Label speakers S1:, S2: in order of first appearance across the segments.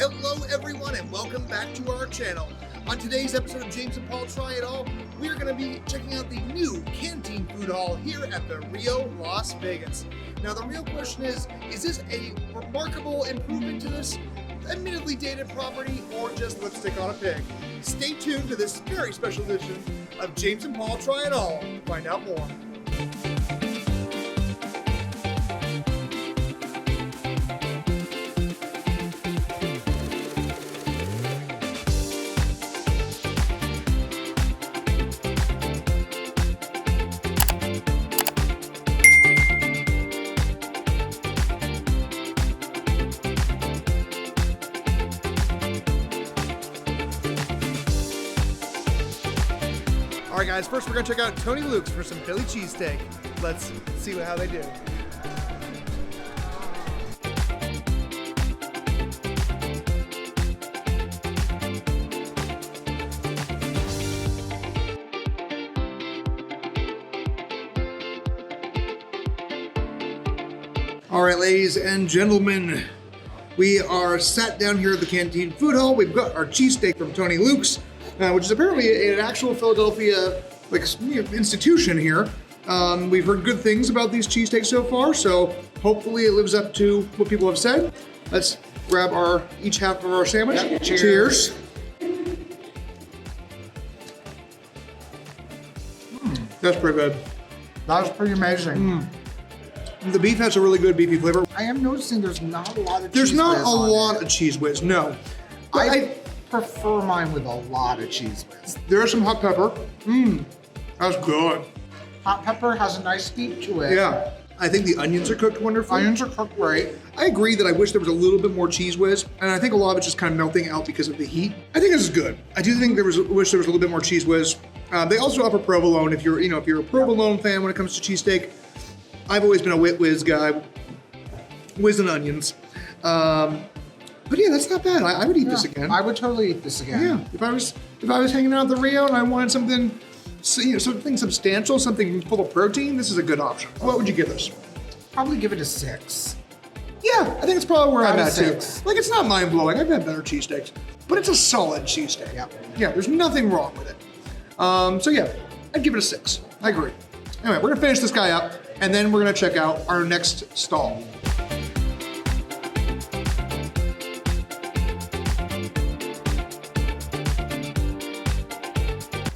S1: Hello everyone and welcome back to our channel. On today's episode of James and Paul Try It All, we are going to be checking out the new Canteen Food Hall here at the Rio Las Vegas. Now the real question is this a remarkable improvement to this admittedly dated property or just lipstick on a pig? Stay tuned to this very special edition of James and Paul Try It All to find out more. All right, guys, first we're gonna check out Tony Luke's for some Philly cheesesteak. Let's see how they do. All right, ladies and gentlemen, we are sat down here at the Canteen Food Hall. We've got our cheesesteak from Tony Luke's, which is apparently an actual Philadelphia institution here. We've heard good things about these cheesesteaks so far, so hopefully it lives up to what people have said. Let's grab each half of our sandwich. Yep. Cheers. That's pretty good.
S2: That was pretty amazing.
S1: The beef has a really good beefy flavor.
S2: I am noticing there's not a lot of
S1: There's
S2: cheese
S1: not
S2: whiz
S1: a
S2: on
S1: lot
S2: it.
S1: of cheese whiz, no.
S2: I prefer mine with a lot of cheese whiz.
S1: There is some hot pepper. That's good.
S2: Hot pepper has a nice heat to it.
S1: Yeah. I think the onions are cooked wonderfully.
S2: Onions are cooked great.
S1: I agree that I wish there was a little bit more cheese whiz, and I think a lot of it's just kind of melting out because of the heat. I think this is good. I do think wish there was a little bit more cheese whiz. They also offer provolone if you're a provolone fan when it comes to cheesesteak. I've always been a whiz guy. Whiz and onions. But yeah, that's not bad. I would eat this again.
S2: I would totally eat this again.
S1: Yeah. If I was hanging out at the Rio and I wanted something substantial, something full of protein, this is a good option. What would you give this?
S2: Probably give it a 6.
S1: Yeah, I think it's probably where I'm at too.
S2: 6.
S1: Like, it's not mind blowing. I've had better cheesesteaks, but it's a solid cheesesteak.
S2: Yeah.
S1: Yeah, there's nothing wrong with it. So yeah, I'd give it a 6. I agree. Anyway, we're gonna finish this guy up, and then we're gonna check out our next stall.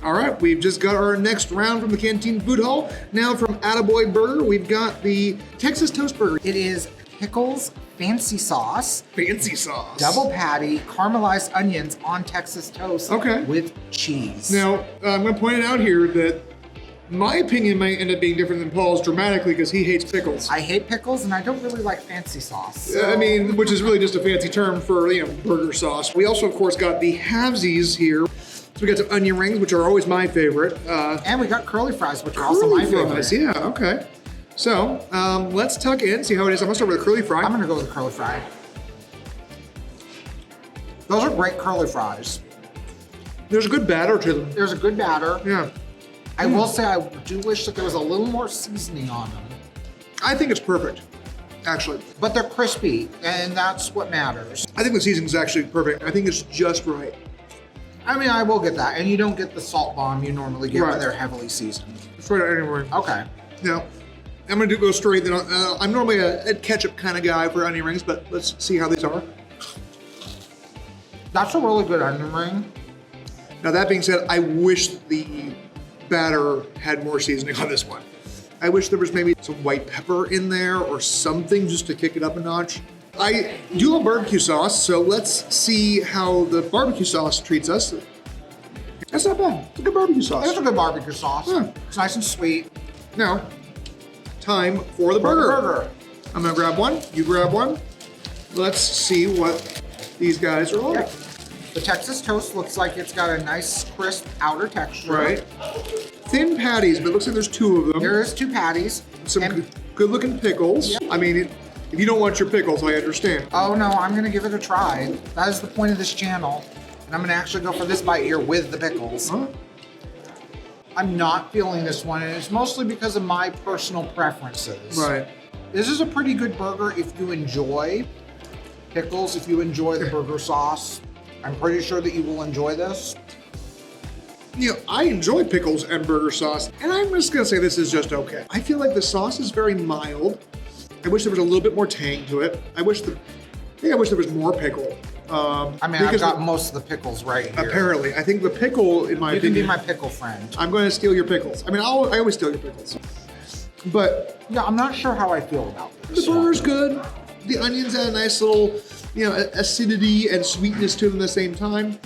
S1: All right, we've just got our next round from the Canteen Food Hall. Now from Attaboy Burger, we've got the Texas Toast Burger.
S2: It is pickles, fancy sauce,
S1: Fancy sauce.
S2: double patty, caramelized onions on Texas toast with cheese.
S1: Now, I'm gonna point it out here that my opinion might end up being different than Paul's dramatically because he hates pickles.
S2: I hate pickles and I don't really like fancy sauce.
S1: I mean, which is really just a fancy term for, burger sauce. We also, of course, got the halvesies here. So we got some onion rings, which are always my favorite.
S2: And we got curly fries, which are also my favorite.
S1: Yeah, okay. So let's tuck in, see how it is. I'm gonna start with a curly fry.
S2: I'm gonna go with the curly fry. Those are great curly fries.
S1: There's a good batter to them.
S2: There's a good batter.
S1: Yeah.
S2: I will say I do wish that there was a little more seasoning on them.
S1: I think it's perfect, actually.
S2: But they're crispy, and that's what matters.
S1: I think the seasoning is actually perfect. I think it's just right.
S2: I mean, I will get that. And you don't get the salt bomb you normally get when they're heavily seasoned.
S1: It's right anyway.
S2: Okay.
S1: Now, I'm gonna go straight. Then I'm normally a ketchup kind of guy for onion rings, but let's see how these are.
S2: That's a really good onion ring.
S1: Now, that being said, I wish the batter had more seasoning on this one. I wish there was maybe some white pepper in there or something just to kick it up a notch. I do love barbecue sauce, so let's see how the barbecue sauce treats us. That's not bad. It's a good barbecue sauce.
S2: It's a good barbecue sauce.
S1: Yeah.
S2: It's nice and sweet.
S1: Now, time for the burger. I'm gonna grab one, you grab one. Let's see what these guys are like.
S2: Yeah. The Texas toast looks like it's got a nice crisp outer texture.
S1: Right. Thin patties, but it looks like there's 2 of them.
S2: There is 2 patties.
S1: Some good looking pickles.
S2: Yeah.
S1: I mean, if you don't want your pickles, I understand.
S2: Oh no, I'm gonna give it a try. That is the point of this channel. And I'm gonna actually go for this bite here with the pickles.
S1: Huh?
S2: I'm not feeling this one, and it's mostly because of my personal preferences.
S1: Right.
S2: This is a pretty good burger if you enjoy pickles if you enjoy the burger sauce. I'm pretty sure that you will enjoy this.
S1: You know, I enjoy pickles and burger sauce, and I'm just gonna say this is just okay. I feel like the sauce is very mild. I wish there was a little bit more tang to it. I wish there was more pickle.
S2: I mean, I've got most of the pickles right here.
S1: Apparently, I think the pickle, in my opinion,
S2: You can be my pickle friend.
S1: I'm going to steal your pickles. I mean, I always steal your pickles. But
S2: Yeah, I'm not sure how I feel about this.
S1: the burger's good. The onions add a nice little, you know, acidity and sweetness to them at the same time.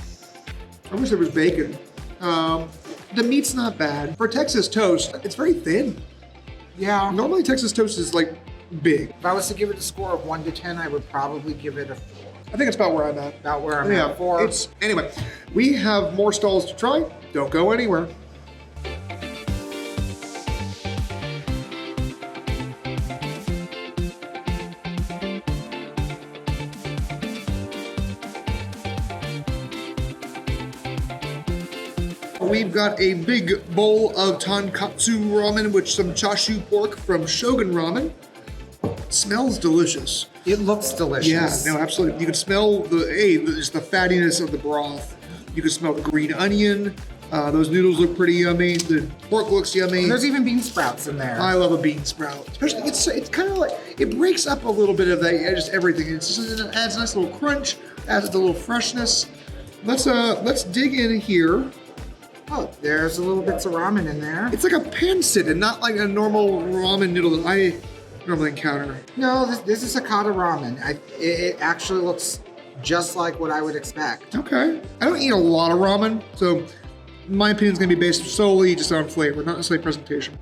S1: I wish there was bacon. The meat's not bad. For Texas toast, it's very thin.
S2: Yeah.
S1: Normally Texas toast is like big.
S2: If I was to give it a score of 1 to 10, I would probably give it a 4.
S1: I think it's about where I'm at.
S2: About where I'm at. 4.
S1: Anyway, we have more stalls to try. Don't go anywhere. We've got a big bowl of tonkatsu ramen with some chashu pork from Shogun Ramen. Smells delicious.
S2: It looks delicious.
S1: Yeah, no, absolutely. You can smell just the fattiness of the broth. You can smell the green onion. Those noodles look pretty yummy. The pork looks yummy.
S2: And there's even bean sprouts in there.
S1: I love a bean sprout. Especially, it's kind of like, it breaks up a little bit of just everything. It adds a nice little crunch, adds a little freshness. Let's dig in here.
S2: Oh, there's a little bits of ramen in there.
S1: It's like a pancit and not like a normal ramen noodle that I normally encounter.
S2: No, this is Hakata ramen. It actually looks just like what I would expect.
S1: Okay. I don't eat a lot of ramen, so my opinion is going to be based solely just on flavor, not necessarily presentation.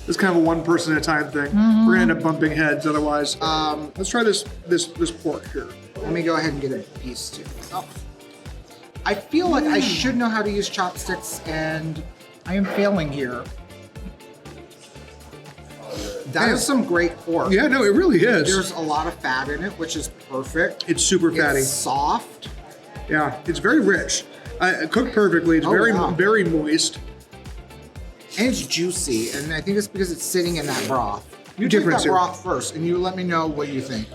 S1: It's kind of a one person at a time thing.
S2: Mm-hmm.
S1: We're going to end up bumping heads otherwise. Let's try this pork here.
S2: Let me go ahead and get a piece too. Oh. I feel like I should know how to use chopsticks, and I am failing here. That is some great pork.
S1: Yeah, no, it really is.
S2: There's a lot of fat in it, which is perfect.
S1: It's super fatty.
S2: It's soft.
S1: Yeah, it's very rich. Cooked perfectly. It's very moist.
S2: And it's juicy, and I think it's because it's sitting in that broth. You take
S1: Difference
S2: that
S1: here.
S2: broth first, and you let me know what you think.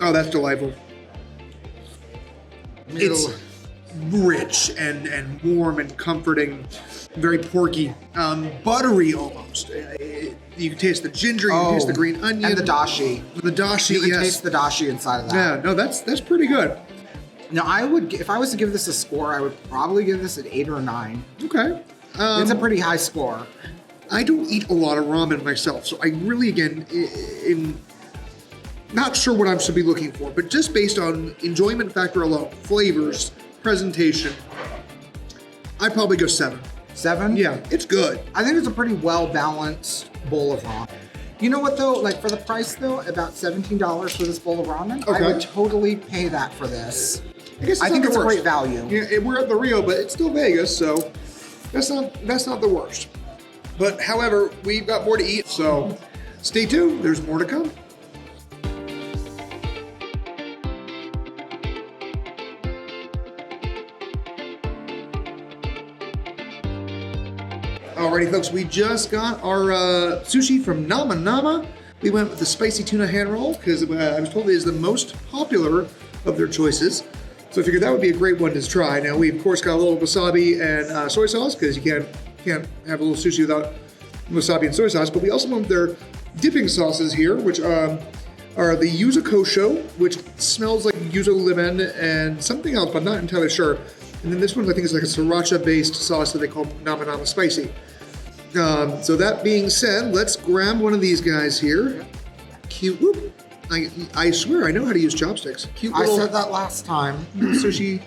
S1: Oh, that's delightful. It's rich and warm and comforting, very porky, buttery almost. You can taste the ginger, you can taste the green onion.
S2: And the dashi.
S1: The dashi,
S2: You can
S1: yes.
S2: taste the dashi inside of that.
S1: Yeah, no, that's pretty good.
S2: Now, if I was to give this a score, I would probably give this an 8 or a 9.
S1: Okay.
S2: It's a pretty high score.
S1: I don't eat a lot of ramen myself, so I really, again, am not sure what I should be looking for, but just based on enjoyment factor alone, flavors, presentation, I'd probably go 7.
S2: 7?
S1: Yeah, it's good.
S2: I think it's a pretty well-balanced bowl of ramen. You know what though, like for the price though, about $17 for this bowl of ramen,
S1: Okay.
S2: I would totally pay that for this.
S1: I
S2: think it's a great value.
S1: Yeah, we're at the Rio, but it's still Vegas, so that's not the worst. But however, we've got more to eat, so stay tuned. There's more to come. Alrighty, folks, we just got our sushi from Nama Nama. We went with the spicy tuna hand roll because I was told it is the most popular of their choices. So I figured that would be a great one to try. Now we of course got a little wasabi and soy sauce because you can't have a little sushi without wasabi and soy sauce. But we also went with their dipping sauces here, which are the yuzu kosho, which smells like yuzu lemon and something else, but I'm not entirely sure. And then this one I think is like a sriracha-based sauce that they call Nama Nama Spicy. So that being said, let's grab one of these guys here. Cute. Whoop. I swear I know how to use chopsticks. Cute little.
S2: I said that last time.
S1: Sushi.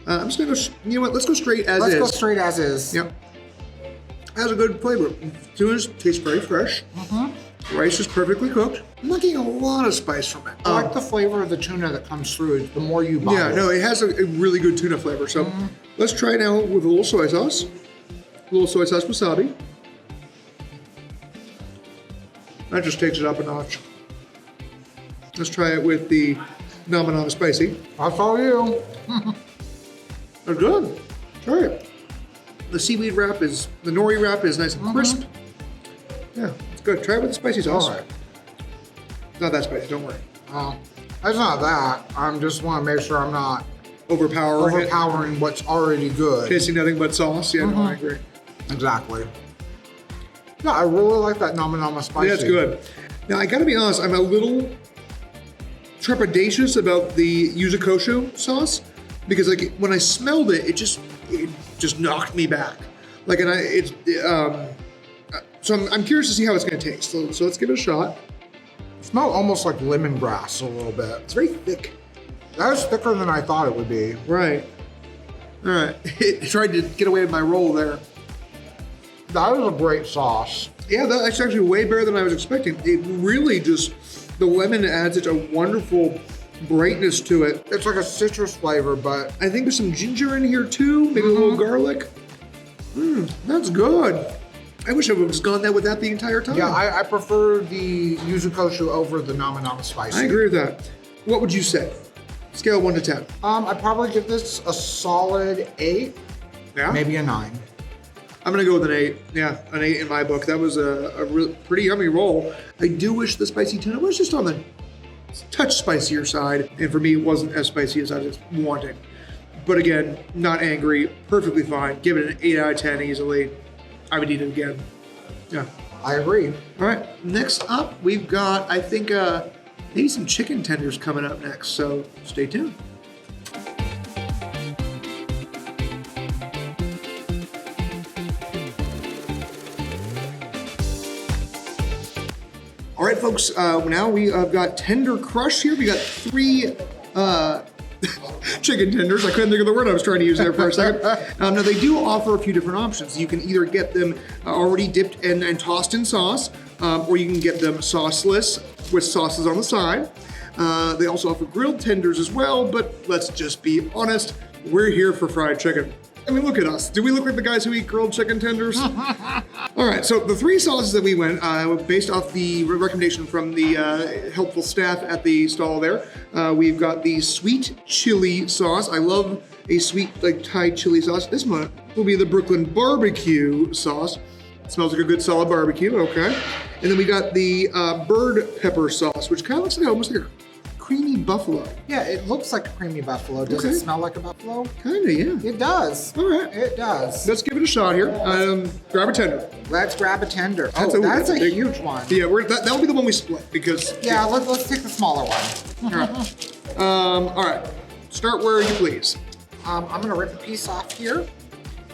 S1: I'm just gonna go. You know what? Let's go straight as is.
S2: Let's go straight as is.
S1: Yep. Has a good flavor. Tuna tastes very fresh. Rice is perfectly cooked. I'm not getting a lot of spice from it.
S2: I like the flavor of the tuna that comes through the more you buy it.
S1: No, it has a really good tuna flavor. So let's try it now with a little soy sauce. A little soy sauce wasabi. That just takes it up a notch. Let's try it with the Nama Nama Spicy.
S2: I'll follow you.
S1: They're good. Try it. The seaweed wrap the nori wrap is nice and crisp. Yeah, It's good. Try it with the spicy sauce.
S2: All right.
S1: Not that spicy, don't worry.
S2: It's not that. I just want to make sure I'm not
S1: Overpowering
S2: what's already good.
S1: Tasting nothing but sauce. Yeah, no, I agree.
S2: Exactly. Yeah, I really like that Nama Nama spicy.
S1: Yeah, it's good. Now, I gotta be honest, I'm a little trepidatious about the yuzu kosho sauce because like when I smelled it, it just knocked me back. Like, so I'm curious to see how it's gonna taste. So let's give it a shot.
S2: It smells almost like lemongrass a little bit.
S1: It's very thick.
S2: That was thicker than I thought it would be.
S1: Right. All right. It tried to get away with my roll there.
S2: That is a great sauce.
S1: Yeah, that's actually way better than I was expecting. It really just, the lemon adds such a wonderful brightness to it.
S2: It's like a citrus flavor, but
S1: I think there's some ginger in here too, maybe a little garlic. That's good. I wish I would have just gone with that the entire time.
S2: yeah, I prefer the yuzu kosho over the Nama Nama spicy.
S1: I agree with that. What would you say? Scale of 1 to 10.
S2: I'd probably give this a solid 8,
S1: Yeah?
S2: maybe a 9.
S1: I'm gonna go with an 8. Yeah, an 8 in my book. That was a pretty yummy roll. I do wish the spicy tuna was just on the touch spicier side, and for me, it wasn't as spicy as I was wanting. But again, not angry, perfectly fine. Give it an 8 out of 10 easily. I would eat it again. Yeah.
S2: I agree.
S1: All right, next up, we've got, I think, maybe some chicken tenders coming up next, so stay tuned. All right, folks, now we have got Tender Crush here. We got 3 chicken tenders. I couldn't think of the word I was trying to use there for a second. Now, they do offer a few different options. You can either get them already dipped and tossed in sauce, or you can get them sauceless with sauces on the side. They also offer grilled tenders as well, but let's just be honest, we're here for fried chicken. I mean, look at us. Do we look like the guys who eat grilled chicken tenders? All right, so the 3 sauces that we went, based off the recommendation from the helpful staff at the stall there, we've got the sweet chili sauce. I love a sweet, like, Thai chili sauce. This one will be the Brooklyn barbecue sauce. It smells like a good solid barbecue, okay. And then we got the bird pepper sauce, which kind of looks like almost like a creamy buffalo.
S2: Yeah, it looks like a creamy buffalo. Does it smell like a buffalo?
S1: Kind of, yeah.
S2: It does.
S1: All right.
S2: It does.
S1: Let's give it a shot here. Grab a tender.
S2: Let's grab a tender.
S1: That's
S2: a
S1: big,
S2: huge one.
S1: Yeah, that'll be the one we split because.
S2: Yeah, let's take the smaller one.
S1: All right. All right. Start where you please.
S2: I'm gonna rip a piece off here.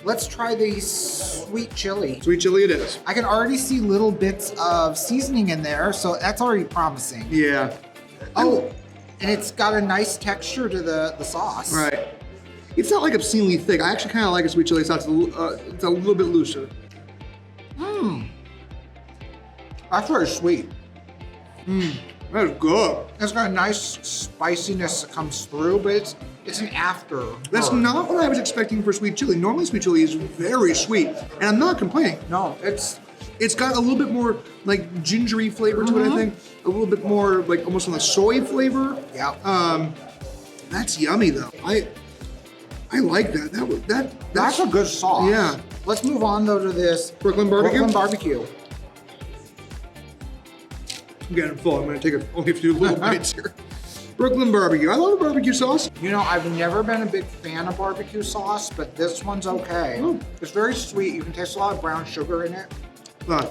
S2: Let's try the sweet chili.
S1: Sweet chili it is.
S2: I can already see little bits of seasoning in there, so that's already promising.
S1: Yeah.
S2: Oh, and it's got a nice texture to the sauce.
S1: Right. It's not like obscenely thick. I actually kind of like a sweet chili sauce. It's a little bit looser.
S2: That's very sweet.
S1: That is good.
S2: It's got a nice spiciness that comes through, but it's an after.
S1: That's not what I was expecting for sweet chili. Normally sweet chili is very sweet, and I'm not complaining.
S2: No,
S1: It's got a little bit more like gingery flavor to it, I think. A little bit more like almost on the soy flavor.
S2: yeah.
S1: That's yummy though. I like that.
S2: That's a good sauce.
S1: Yeah.
S2: Let's move on though to this
S1: Brooklyn barbecue.
S2: Brooklyn barbecue.
S1: I'm getting full. I'm gonna take only a few little bites here. Brooklyn barbecue. I love a barbecue sauce.
S2: You know, I've never been a big fan of barbecue sauce, but this one's okay. It's very sweet. You can taste a lot of brown sugar in it.
S1: A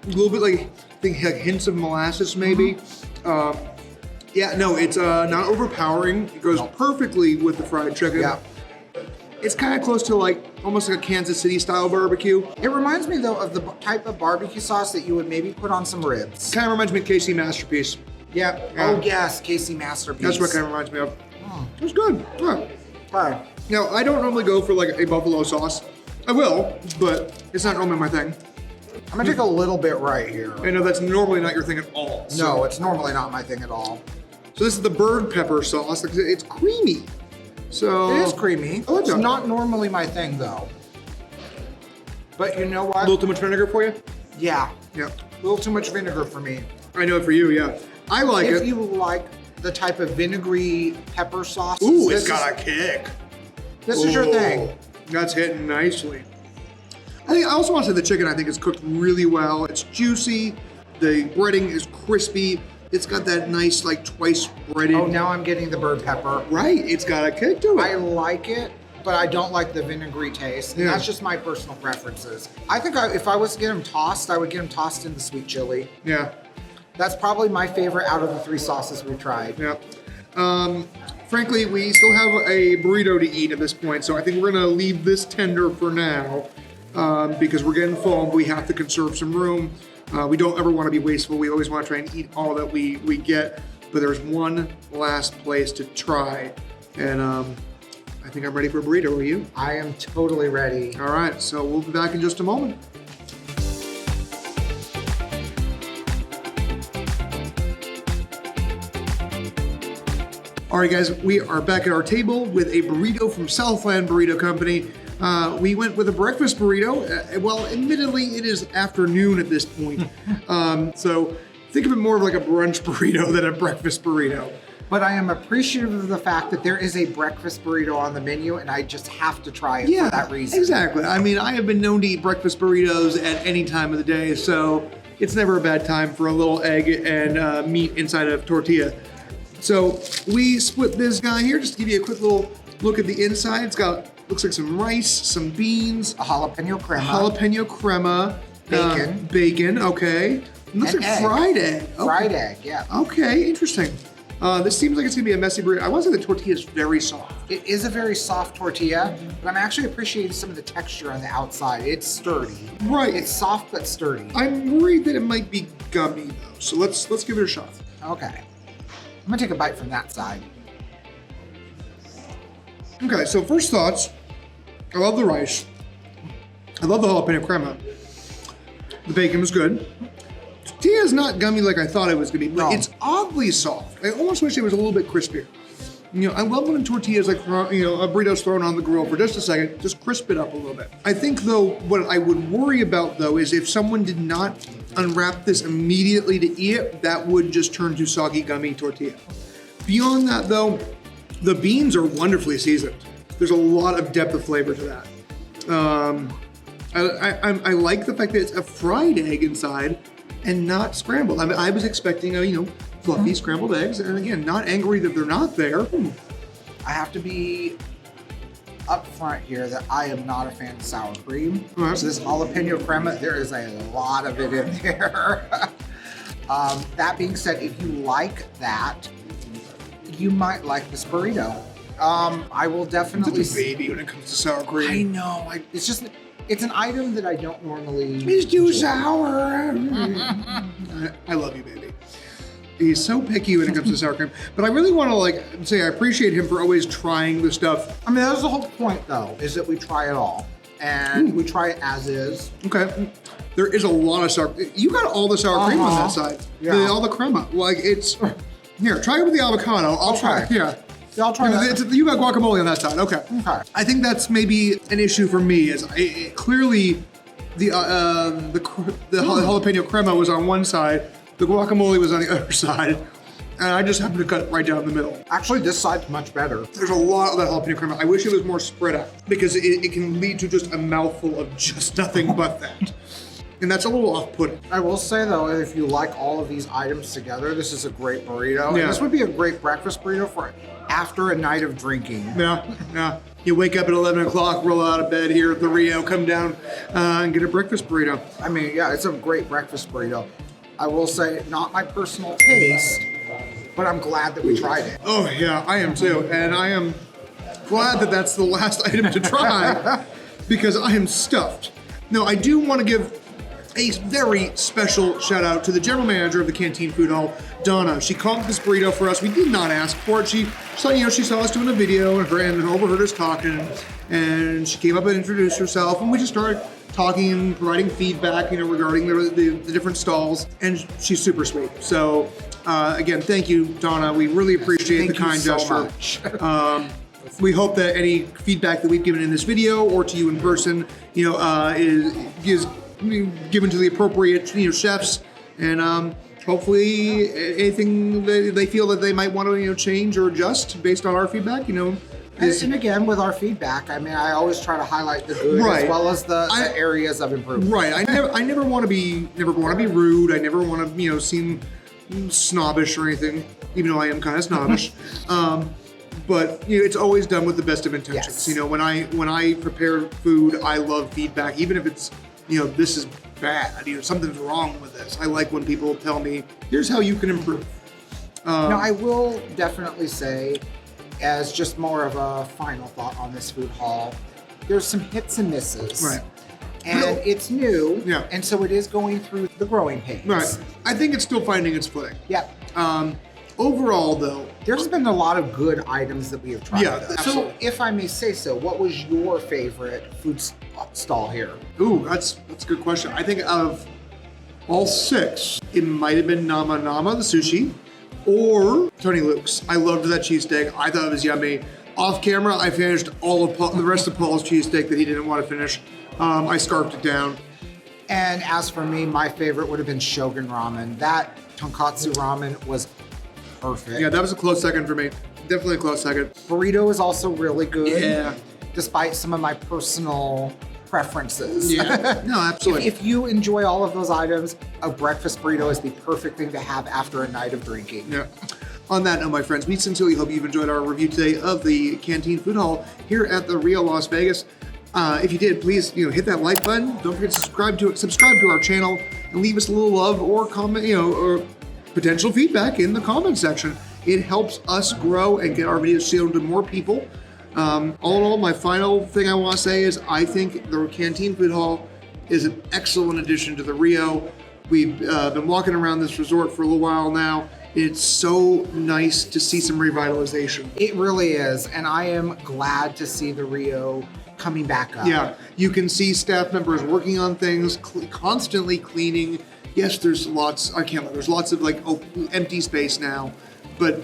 S1: little bit like, I think like hints of molasses maybe. Yeah, no, it's not overpowering. It goes perfectly with the fried chicken.
S2: Yeah.
S1: It's kind of close to like almost like a Kansas City style barbecue.
S2: It reminds me though of the type of barbecue sauce that you would maybe put on some ribs.
S1: Kind of reminds me of KC Masterpiece.
S2: Yeah. Oh yes, KC Masterpiece.
S1: That's what it kind of reminds me of. It was good. Yeah.
S2: Right.
S1: Now, I don't normally go for like a buffalo sauce. I will, but it's not normally my thing.
S2: I'm gonna take a little bit right here.
S1: I know that's normally not your thing at all.
S2: No, it's normally not my thing at all.
S1: So this is the bird pepper sauce. It's creamy. So
S2: It is creamy.
S1: I like
S2: It's
S1: that.
S2: not normally my thing though. But you know
S1: A
S2: what?
S1: little too much vinegar for you?
S2: Yeah.
S1: Yeah.
S2: A little too much vinegar for me.
S1: I know for you, yeah. I like
S2: If
S1: it.
S2: you like the type of vinegary pepper sauce,
S1: Ooh, it's got a kick.
S2: This is your thing.
S1: That's hitting nicely. I also want to say the chicken, I think, is cooked really well. It's juicy. The breading is crispy. It's got that nice, like, twice breaded.
S2: Oh, now I'm getting the bird pepper.
S1: Right, it's got a kick to it.
S2: I like it, but I don't like the vinegary taste. And that's just my personal preferences. I think if I was to get them tossed, I would get them tossed in the sweet chili.
S1: Yeah.
S2: That's probably my favorite out of the 3 sauces we've tried.
S1: Yeah. Frankly, we still have a burrito to eat at this point, so I think we're gonna leave this tender for now because we're getting full and we have to conserve some room. We don't ever want to be wasteful. We always want to try and eat all that we get, but there's one last place to try, and I think I'm ready for a burrito. Are you?
S2: I am totally ready.
S1: All right, so we'll be back in just a moment. All right, guys, we are back at our table with a burrito from Southland Burrito Company. We went with a breakfast burrito. Well, admittedly, it is afternoon at this point. So think of it more of like a brunch burrito than a breakfast burrito.
S2: But I am appreciative of the fact that there is a breakfast burrito on the menu, and I just have to try it for that reason.
S1: Exactly. I mean, I have been known to eat breakfast burritos at any time of the day, so it's never a bad time for a little egg and meat inside of tortilla. So we split this guy here, just to give you a quick little look at the inside. It's got, looks like some rice, some beans.
S2: A jalapeno crema.
S1: Jalapeno crema.
S2: Bacon.
S1: Bacon, okay. It looks like
S2: egg.
S1: fried egg. Okay.
S2: Fried egg, yeah.
S1: Okay, interesting. This seems like it's gonna be a messy burrito. I want to say the tortilla is very soft.
S2: It is a very soft tortilla, but I'm actually appreciating some of the texture on the outside. It's sturdy.
S1: Right.
S2: It's soft but sturdy.
S1: I'm worried that it might be gummy though. So let's give it a shot.
S2: Okay. I'm gonna take a bite from that side.
S1: Okay, so first thoughts. I love the rice. I love the jalapeno crema. The bacon was good. Tortilla is not gummy like I thought it was gonna be, but it's oddly soft. I almost wish it was a little bit crispier. You know, I love when tortillas like, you know, a burrito's thrown on the grill for just a second, just crisp it up a little bit. I think though, what I would worry about though is if someone did not unwrap this immediately to eat it, that would just turn to soggy, gummy tortilla. Beyond that though, the beans are wonderfully seasoned. There's a lot of depth of flavor to that. I like the fact that it's a fried egg inside and not scrambled. I mean, I was expecting a, you know, fluffy scrambled eggs, and again, not angry that they're not there.
S2: I have to be upfront here that I am not a fan of sour cream.
S1: Right.
S2: So this jalapeno crema, there is a lot of it in there. That being said, if you like that, you might like this burrito. I will definitely.
S1: It's a baby when it comes to sour cream.
S2: I know. It's just. It's an item that I don't normally.
S1: It's too sour. I love you, baby. He's so picky when it comes to sour cream. But I really want to like say I appreciate him for always trying the stuff.
S2: I mean, that's the whole point, though, is that we try it all, and we try it as is.
S1: Okay. There is a lot of sour. You got all the sour cream on that side.
S2: Yeah.
S1: All the crema. Like it's. Here, try it with the avocado. I'll try. Yeah.
S2: I'll try that.
S1: You got guacamole on that side. Okay.
S2: Okay.
S1: I think that's maybe an issue for me. Is clearly the jalapeno crema was on one side, the guacamole was on the other side, and I just happened to cut it right down the middle.
S2: Actually, this side's much better.
S1: There's a lot of that jalapeno crema. I wish it was more spread out because it can lead to just a mouthful of just nothing but that. And that's a little off-putting.
S2: I will say though, if you like all of these items together, this is a great burrito.
S1: Yeah.
S2: And this would be a great breakfast burrito for after a night of drinking.
S1: Yeah. You wake up at 11 o'clock, roll out of bed here at the Rio, come down and get a breakfast burrito.
S2: I mean, yeah, it's a great breakfast burrito. I will say, not my personal taste, but I'm glad that we tried it.
S1: Oh yeah, I am too. And I am glad that that's the last item to try because I am stuffed. Now, I do want to give a very special shout out to the general manager of the Canteen Food Hall, Donna. She called this burrito for us. We did not ask for it. She saw us doing a video and overheard us talking, and she came up and introduced herself, and we just started talking and providing feedback, regarding the different stalls, and she's super sweet. So again, thank you, Donna. We really appreciate the kind gesture. Much. We hope that any feedback that we've given in this video or to you in person, is given to the appropriate chefs, and hopefully anything they feel that they might want to change or adjust based on our feedback,
S2: And again, with our feedback, I mean, I always try to highlight the good
S1: Right.
S2: as well as the areas of improvement.
S1: Right. I never want to be rude. I never want to seem snobbish or anything, even though I am kind of snobbish. But it's always done with the best of intentions.
S2: Yes.
S1: When I prepare food, I love feedback, even if it's this is bad. Something's wrong with this. I like when people tell me, here's how you can improve.
S2: Now, I will definitely say, as just more of a final thought on this food hall, there's some hits and misses.
S1: Right.
S2: And it's new.
S1: Yeah.
S2: And so it is going through the growing pains.
S1: Right. I think it's still finding its footing.
S2: Yep.
S1: Overall, though,
S2: There's been a lot of good items that we have tried.
S1: Yeah,
S2: though.
S1: absolutely.
S2: So, if I may say so, what was your favorite food stall here?
S1: ooh, that's a good question. I think out of all 6, it might have been Nama Nama, the sushi, or Tony Luke's. I loved that cheesesteak. I thought it was yummy. Off camera, I finished all of the rest of Paul's cheesesteak that he didn't want to finish. I scarfed it down.
S2: And as for me, my favorite would have been Shogun Ramen. That tonkatsu ramen was perfect.
S1: Yeah, that was a close second for me. Definitely a close second.
S2: Burrito is also really good.
S1: Yeah.
S2: Despite some of my personal preferences.
S1: Yeah, no, absolutely.
S2: If you enjoy all of those items, a breakfast burrito is the perfect thing to have after a night of drinking.
S1: Yeah. On that note, my friends, we sincerely hope you've enjoyed our review today of the Canteen Food Hall here at the Rio Las Vegas. If you did, please hit that like button. Don't forget to subscribe to our channel and leave us a little love or comment, or potential feedback in the comment section. It helps us grow and get our videos shown to more people. All in all, my final thing I want to say is I think the Canteen Food Hall is an excellent addition to the Rio. We've been walking around this resort for a little while now. It's so nice to see some revitalization.
S2: It really is, and I am glad to see the Rio coming back up.
S1: Yeah, you can see staff members working on things, constantly cleaning. Yes, there's lots. There's lots of empty space now, but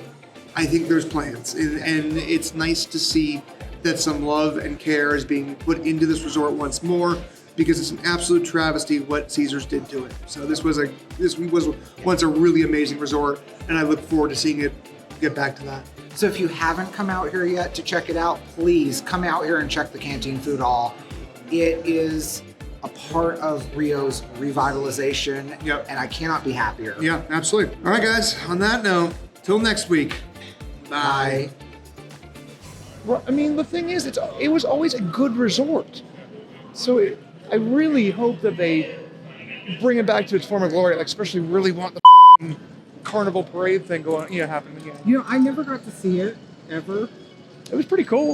S1: I think there's plans, and it's nice to see that some love and care is being put into this resort once more, because it's an absolute travesty what Caesars did to it. So this was once a really amazing resort, and I look forward to seeing it get back to that.
S2: So if you haven't come out here yet to check it out, please come out here and check the Canteen Food Hall. It is a part of Rio's revitalization,
S1: Yep.
S2: and I cannot be happier.
S1: Yeah, absolutely. All right, guys. On that note, till next week.
S2: Bye.
S3: Well, I mean, the thing is, it was always a good resort. So I really hope that they bring it back to its former glory. Like, especially really want the fucking carnival parade thing happening again.
S2: I never got to see it ever.
S3: It was pretty cool.